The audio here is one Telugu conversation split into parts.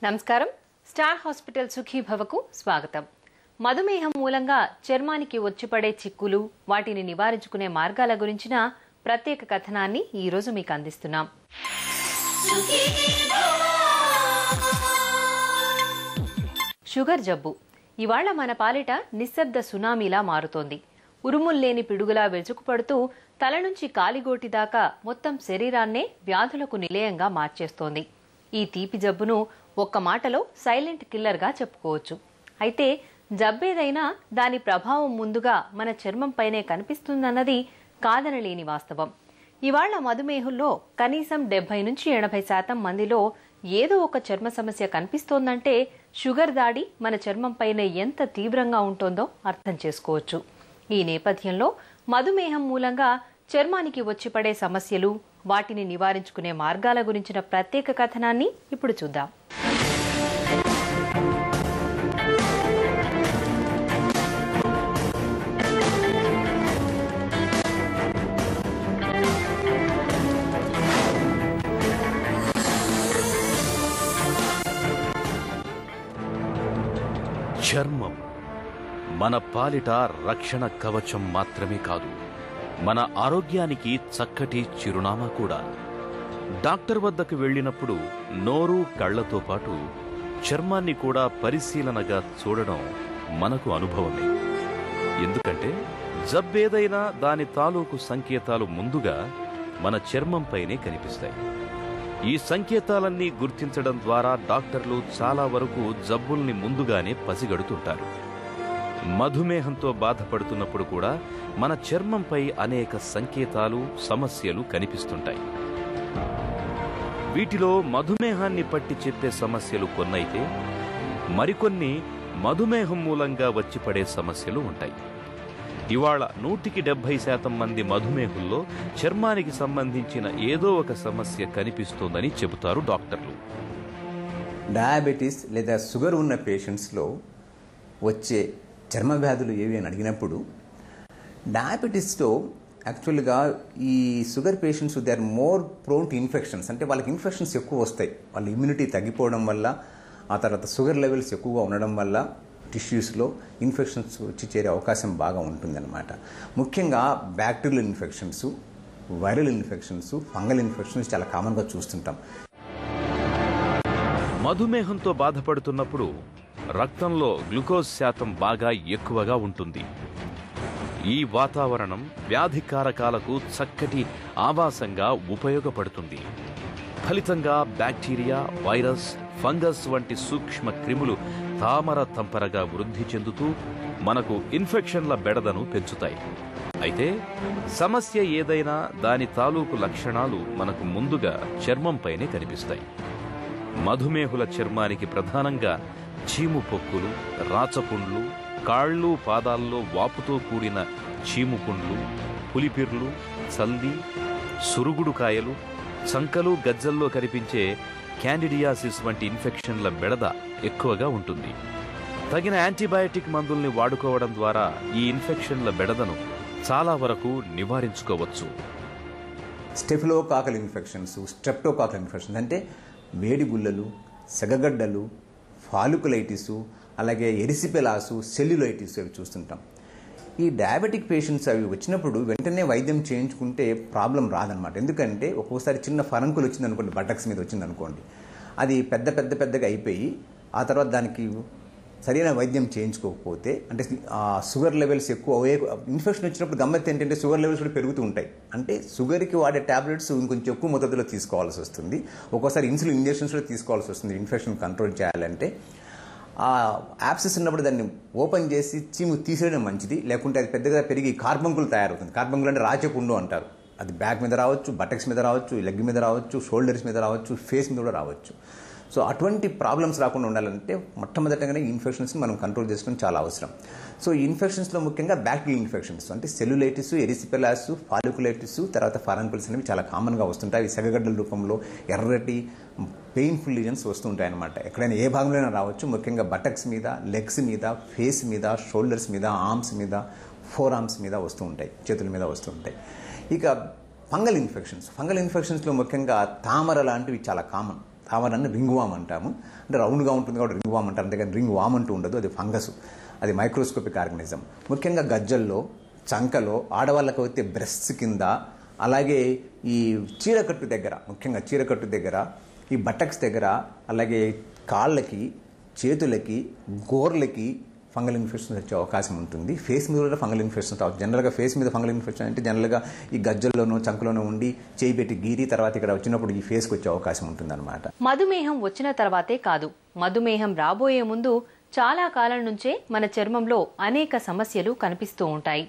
నమస్కారం. స్టార్ హాస్పిటల్ సుఖీ భవకు స్వాగతం. మధుమేహం మూలంగా చర్మానికి వచ్చిపడే చిక్కులు, వాటిని నివారించుకునే మార్గాల గురించిన ప్రత్యేక కథనాన్ని ఈ రోజు మీకు అందిస్తున్నాం. షుగర్ జబ్బు ఇవాళ మన పాలిట నిశ్శబ్ద సునామీలా మారుతోంది. ఉరుముల్లేని పిడుగులా వెలుచుకుపడుతూ తల నుంచి కాలిగోటి దాకా మొత్తం శరీరాన్నే వ్యాధులకు నిలయంగా మార్చేస్తోంది. ఈ తీపి జబ్బును ఒక్క మాటలో సైలెంట్ కిల్లర్గా చెప్పుకోవచ్చు. అయితే జబ్బేదైనా దాని ప్రభావం ముందుగా మన చర్మంపైనే కనిపిస్తుందన్నది కాదనలేని వాస్తవం. ఇవాళ మధుమేహుల్లో కనీసం 70 నుంచి 80% మందిలో ఏదో ఒక చర్మ సమస్య కనిపిస్తోందంటే షుగర్ దాడి మన చర్మంపైనే ఎంత తీవ్రంగా ఉంటోందో అర్థం చేసుకోవచ్చు. ఈ నేపథ్యంలో మధుమేహం మూలంగా చర్మానికి వచ్చిపడే సమస్యలు, వాటిని నివారించుకునే మార్గాల గురించిన ప్రత్యేక కథనాన్ని ఇప్పుడు చూద్దాం. చర్మం మన పాలిట రక్షణ కవచం మాత్రమే కాదు, మన ఆరోగ్యానికి చక్కటి చిరునామా కూడా. డాక్టర్ వద్దకు వెళ్ళినప్పుడు నోరు, కళ్లతో పాటు చర్మాన్ని కూడా పరిశీలనగా చూడడం మనకు అనుభవమే. ఎందుకంటే జబ్బేదైనా దాని తాలూకు సంకేతాలు ముందుగా మన చర్మంపైనే కనిపిస్తాయి. ఈ సంకేతాలన్నీ గుర్తించడం ద్వారా డాక్టర్లు చాలా వరకు జబ్బుల్ని ముందుగానే పసిగడుతుంటారు. మధుమేహంతో బాధపడుతున్నప్పుడు కూడా మన చర్మంపై అనేక సంకేతాలు, సమస్యలు కనిపిస్తుంటాయి. వీటిలో మధుమేహాన్ని పట్టి చెప్పే సమస్యలు కొన్నైతే, మరికొన్ని మధుమేహం మూలంగా వచ్చిపడే సమస్యలు ఉంటాయి. ఇవాళ 100కి 70% మంది మధుమేహుల్లో చర్మానికి సంబంధించిన ఏదో ఒక సమస్య కనిపిస్తోందని చెబుతారు డాక్టర్లు. డయాబెటీస్ లేదా షుగర్ ఉన్న పేషెంట్స్లో వచ్చే చర్మ వ్యాధులు ఏవి అని అడిగినప్పుడు, డయాబెటీస్తో యాక్చువల్గా ఈ sugar patients they are more prone to infections. అంటే వాళ్ళకి ఇన్ఫెక్షన్స్ ఎక్కువ వస్తాయి. వాళ్ళ ఇమ్యూనిటీ తగ్గిపోవడం వల్ల, ఆ తర్వాత షుగర్ లెవెల్స్ ఎక్కువగా ఉండడం వల్ల టిష్యూస్లో ఇన్ఫెక్షన్స్ వచ్చి చేరే అవకాశం బాగా ఉంటుందన్నమాట. ముఖ్యంగా bacterial infections, viral infections, fungal infections చాలా కామన్గా చూస్తుంటాం. మధుమేహంతో బాధపడుతున్నప్పుడు రక్తంలో గ్లూకోజ్ శాతం బాగా ఎక్కువగా ఉంటుంది. ఈ వాతావరణం వ్యాధి కారకాలకు చక్కటి ఆవాసంగా ఉపయోగపడుతుంది. ఫలితంగా బ్యాక్టీరియా, వైరస్, ఫంగస్ వంటి సూక్ష్మ క్రిములు తామర తంపరగా వృద్ధి చెందుతూ మనకు ఇన్ఫెక్షన్ల బెడదను పెంచుతాయి. అయితే సమస్య ఏదైనా దాని తాలూకు లక్షణాలు మనకు ముందుగా చర్మంపైనే కనిపిస్తాయి. మధుమేహుల చర్మానికి ప్రధానంగా చీము పొక్కులు, రాచపుండ్లు, కాళ్ళు, పాదాల్లో వాపుతో కూడిన చీముపుండ్లు, పులిపిర్లు, చల్లి, సురుగుడు కాయలు, చంకలు, గజ్జల్లో కనిపించే క్యాండిడియాసిస్ వంటి ఇన్ఫెక్షన్ల బెడద ఎక్కువగా ఉంటుంది. తగిన యాంటీబయాటిక్ మందుల్ని వాడుకోవడం ద్వారా ఈ ఇన్ఫెక్షన్ల బెడదను చాలా వరకు నివారించుకోవచ్చు. స్టెఫిలోకాకల్ ఇన్ఫెక్షన్స్, స్ట్రెప్టోకాకల్ ఇన్ఫెక్షన్స్ అంటే వేడి గుల్లలు, సెగగడ్డలు, ఫాలికులైటిసు, అలాగే ఎరిసిపెలాసు, సెల్యులైటిస్ అవి చూస్తుంటాం. ఈ డయాబెటిక్ పేషెంట్స్ అవి వచ్చినప్పుడు వెంటనే వైద్యం చేయించుకుంటే ప్రాబ్లం రాదనమాట. ఎందుకంటే ఒక్కోసారి చిన్న ఫరంకులు వచ్చిందనుకోండి, బటక్స్ మీద వచ్చిందనుకోండి, అది పెద్దగా అయిపోయి ఆ తర్వాత దానికి సరైన వైద్యం చేయించుకోకపోతే, అంటే షుగర్ లెవెల్స్ ఎక్కువ ఇన్ఫెక్షన్ వచ్చినప్పుడు గమ్మత్తు ఏంటంటే షుగర్ లెవెల్స్ కూడా పెరుగుతూ ఉంటాయి. అంటే షుగర్కి వాడే టాబ్లెట్స్ ఇంకొంచెం ఎక్కువ మొత్తంలో తీసుకోవాల్సి వస్తుంది. ఒక్కోసారి ఇన్సులిన్ ఇంజెక్షన్స్ కూడా తీసుకోవాల్సి వస్తుంది ఇన్ఫెక్షన్ కంట్రోల్ చేయాలంటే. ఆ యాప్సెస్ ఉన్నప్పుడు దాన్ని ఓపెన్ చేసి చీము తీసేయడం మంచిది. లేకుంటే అది పెద్దగా పెరిగి కార్బంకులు తయారవుతుంది. కార్బంకులు అంటే రాచపుండు అంటారు. అది బ్యాక్ మీద రావచ్చు, బటక్స్ మీద రావచ్చు, లెగ్ మీద రావచ్చు, షోల్డర్స్ మీద రావచ్చు, ఫేస్ మీద కూడా రావచ్చు. సో అటువంటి ప్రాబ్లమ్స్ రాకుండా ఉండాలంటే మొట్టమొదటిగానే ఈ ఇన్ఫెక్షన్స్ని మనం కంట్రోల్ చేసుకోవడం చాలా అవసరం. సో ఈ ఇన్ఫెక్షన్స్లో ముఖ్యంగా బ్యాక్టీరియల్ ఇన్ఫెక్షన్స్ అంటే సెల్యులైటిస్, ఎరిసిపెలాస్, ఫాలికులైటిస్, తర్వాత ఫరంకుల్స్ అనేవి చాలా కామన్గా వస్తుంటాయి. అవి సెగగడ్డల రూపంలో ఎర్రటి పెయిన్ఫుల్ లీజన్స్ వస్తుంటాయి అన్నమాట. ఎక్కడైనా ఏ భాగంలోనే రావచ్చు. ముఖ్యంగా బటక్స్ మీద, లెగ్స్ మీద, ఫేస్ మీద, షోల్డర్స్ మీద, ఆర్మ్స్ మీద, ఫోర్ ఆర్మ్స్ మీద వస్తూ ఉంటాయి, చేతుల మీద వస్తూ ఉంటాయి. ఇక ఫంగల్ ఇన్ఫెక్షన్స్లో ముఖ్యంగా తామర లాంటివి చాలా కామన్. తామరని రింగ్ వామ్ అంటాము. అంటే రౌండ్గా ఉంటుంది కాబట్టి రింగ్ వామ్ అంటారు, అంతేగాని రింగ్ వామ్ అంటూ ఉండదు. అది ఫంగస్, అది మైక్రోస్కోపిక్ ఆర్గనిజం. ముఖ్యంగా గజ్జల్లో, చంకలో, ఆడవాళ్ళకు అయితే బ్రెస్ట్స్ కింద, అలాగే ఈ చీరకట్టు దగ్గర, ముఖ్యంగా చీరకట్టు దగ్గర, ఈ బటక్స్ దగ్గర, అలాగే కాళ్ళకి, చేతులకి, గోర్లకి ఫంగల్ ఇన్ఫెక్షన్ వచ్చే అవకాశం ఉంటుంది. ఫేస్ మీద కూడా ఫంగల్ ఇన్ఫెక్షన్ రావచ్చు. జనరల్గా ఫేస్ మీద ఫంగల్ ఇన్ఫెక్షన్ అంటే జనరల్గా ఈ గజ్జల్లోనూ చంకలోనూ ఉండి చేయి పెట్టి గీరి తర్వాత ఇక్కడ వచ్చినప్పుడు ఈ ఫేస్కి వచ్చే అవకాశం ఉంటుంది అనమాట. మధుమేహం వచ్చిన తర్వాతే కాదు, మధుమేహం రాబోయే ముందు చాలా కాలం నుంచే మన చర్మంలో అనేక సమస్యలు కనిపిస్తూ ఉంటాయి.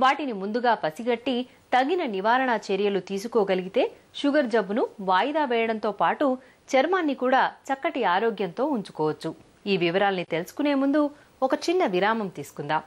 వాటిని ముందుగా పసిగట్టి తగిన నివారణ చర్యలు తీసుకోగలిగితే షుగర్ జబ్బును వాయిదా వేయడంతో పాటు చర్మాన్ని కూడా చక్కటి ఆరోగ్యంతో ఉంచుకోవచ్చు. ఈ వివరాల్ని తెలుసుకునే ముందు ఒక చిన్న విరామం తీసుకుందాం.